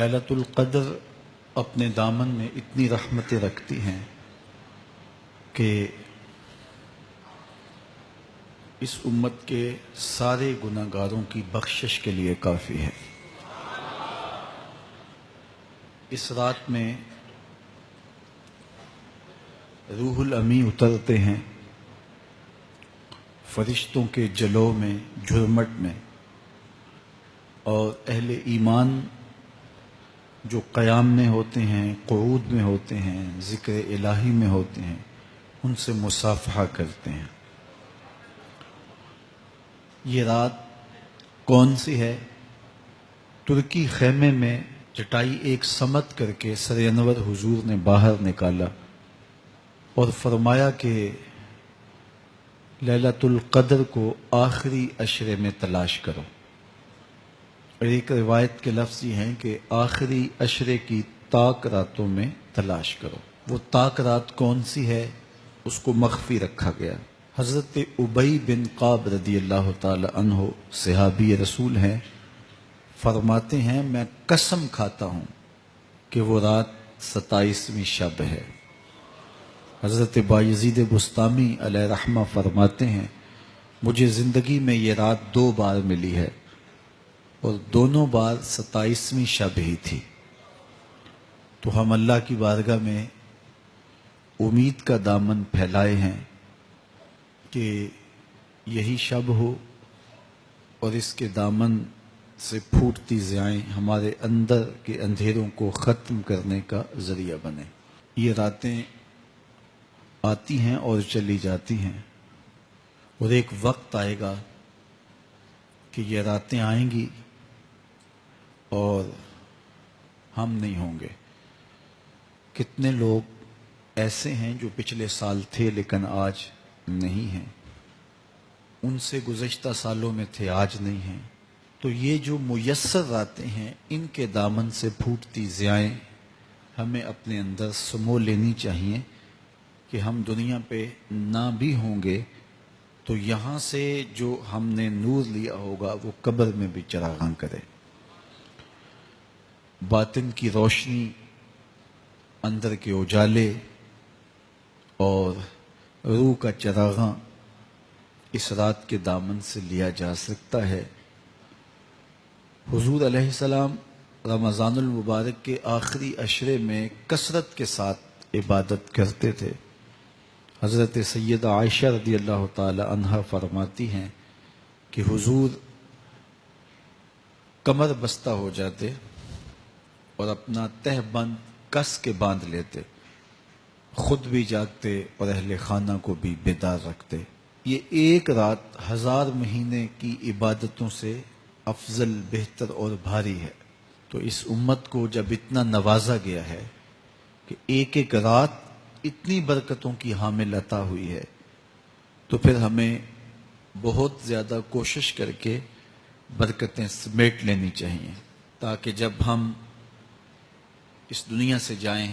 لیلۃ القدر اپنے دامن میں اتنی رحمتیں رکھتی ہیں کہ اس امت کے سارے گناہ گاروں کی بخشش کے لیے کافی ہے۔ اس رات میں روح الامی اترتے ہیں فرشتوں کے جلو میں، جھرمٹ میں، اور اہل ایمان جو قیام میں ہوتے ہیں، قعود میں ہوتے ہیں، ذکر الہی میں ہوتے ہیں، ان سے مصافحہ کرتے ہیں۔ یہ رات کون سی ہے؟ ترکی خیمے میں چٹائی ایک سمت کر کے سر انور حضور نے باہر نکالا اور فرمایا کہ لیلۃ القدر کو آخری عشرے میں تلاش کرو۔ اور ایک روایت کے لفظ یہ ہیں کہ آخری عشرے کی تاک راتوں میں تلاش کرو۔ وہ تاک رات کون سی ہے؟ اس کو مخفی رکھا گیا۔ حضرت ابی بن قعب رضی اللہ تعالی عنہ صحابی رسول ہیں، فرماتے ہیں میں قسم کھاتا ہوں کہ وہ رات 27ویں شب ہے۔ حضرت بایزید بسطامی علیہ رحمہ فرماتے ہیں مجھے زندگی میں یہ رات 2 بار ملی ہے اور دونوں بار 27ویں شب ہی تھی۔ تو ہم اللہ کی بارگاہ میں امید کا دامن پھیلائے ہیں کہ یہی شب ہو اور اس کے دامن سے پھوٹتی ضیائیں ہمارے اندر کے اندھیروں کو ختم کرنے کا ذریعہ بنے۔ یہ راتیں آتی ہیں اور چلی جاتی ہیں، اور ایک وقت آئے گا کہ یہ راتیں آئیں گی اور ہم نہیں ہوں گے۔ کتنے لوگ ایسے ہیں جو پچھلے سال تھے لیکن آج نہیں ہیں، ان سے گزشتہ سالوں میں تھے آج نہیں ہیں۔ تو یہ جو میسر راتیں ہیں ان کے دامن سے پھوٹتی ضیائیں ہمیں اپنے اندر سمو لینی چاہیے کہ ہم دنیا پہ نہ بھی ہوں گے تو یہاں سے جو ہم نے نور لیا ہوگا وہ قبر میں بھی چراغاں کرے۔ باطن کی روشنی، اندر کے اجالے اور روح کا چراغاں اس رات کے دامن سے لیا جا سکتا ہے۔ حضور علیہ السلام رمضان المبارک کے آخری عشرے میں کثرت کے ساتھ عبادت کرتے تھے۔ حضرت سیدہ عائشہ رضی اللہ تعالی عنہا فرماتی ہیں کہ حضور کمر بستہ ہو جاتے اور اپنا تہ بند کس کے باندھ لیتے، خود بھی جاگتے اور اہل خانہ کو بھی بیدار رکھتے۔ یہ ایک رات 1000 مہینے کی عبادتوں سے افضل، بہتر اور بھاری ہے۔ تو اس امت کو جب اتنا نوازا گیا ہے کہ ایک ایک رات اتنی برکتوں کی حامل عطا ہوئی ہے، تو پھر ہمیں بہت زیادہ کوشش کر کے برکتیں سمیٹ لینی چاہیے تاکہ جب ہم اس دنیا سے جائیں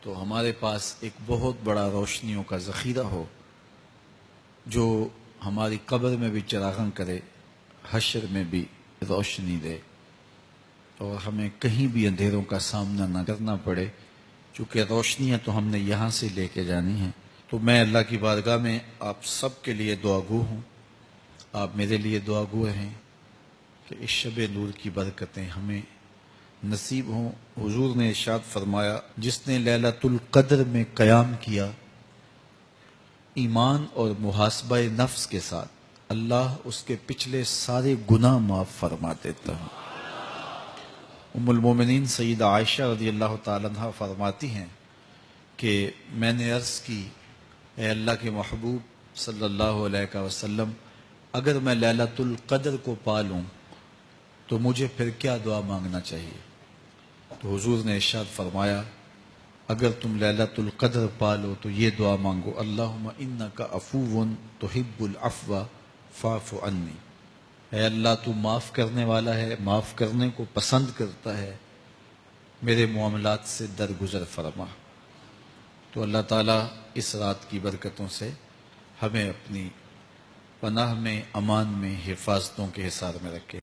تو ہمارے پاس ایک بہت بڑا روشنیوں کا ذخیرہ ہو جو ہماری قبر میں بھی چراغاں کرے، حشر میں بھی روشنی دے، اور ہمیں کہیں بھی اندھیروں کا سامنا نہ کرنا پڑے، چونکہ روشنیاں تو ہم نے یہاں سے لے کے جانی ہیں۔ تو میں اللہ کی بارگاہ میں آپ سب کے لیے دعا گو ہوں، آپ میرے لیے دعا گو ہیں کہ اس شب نور کی برکتیں ہمیں نصیب ہوں۔ حضور نے ارشاد فرمایا جس نے لیلۃ القدر میں قیام کیا ایمان اور محاسبہ نفس کے ساتھ، اللہ اس کے پچھلے سارے گناہ معاف فرما دیتا ہے۔ ام المومنین سیدہ عائشہ رضی اللہ تعالی عنہ فرماتی ہیں کہ میں نے عرض کی اے اللہ کے محبوب صلی اللہ علیہ وسلم، اگر میں لیلۃ القدر کو پا لوں تو مجھے پھر کیا دعا مانگنا چاہیے؟ تو حضور نے ارشاد فرمایا اگر تم لیلۃ القدر پا لو تو یہ دعا مانگو، اللہم انک عفو تحب العفو فاعف عنی، اے اللہ تو معاف کرنے والا ہے، معاف کرنے کو پسند کرتا ہے، میرے معاملات سے درگزر فرما۔ تو اللہ تعالیٰ اس رات کی برکتوں سے ہمیں اپنی پناہ میں، امان میں، حفاظتوں کے حصار میں رکھے۔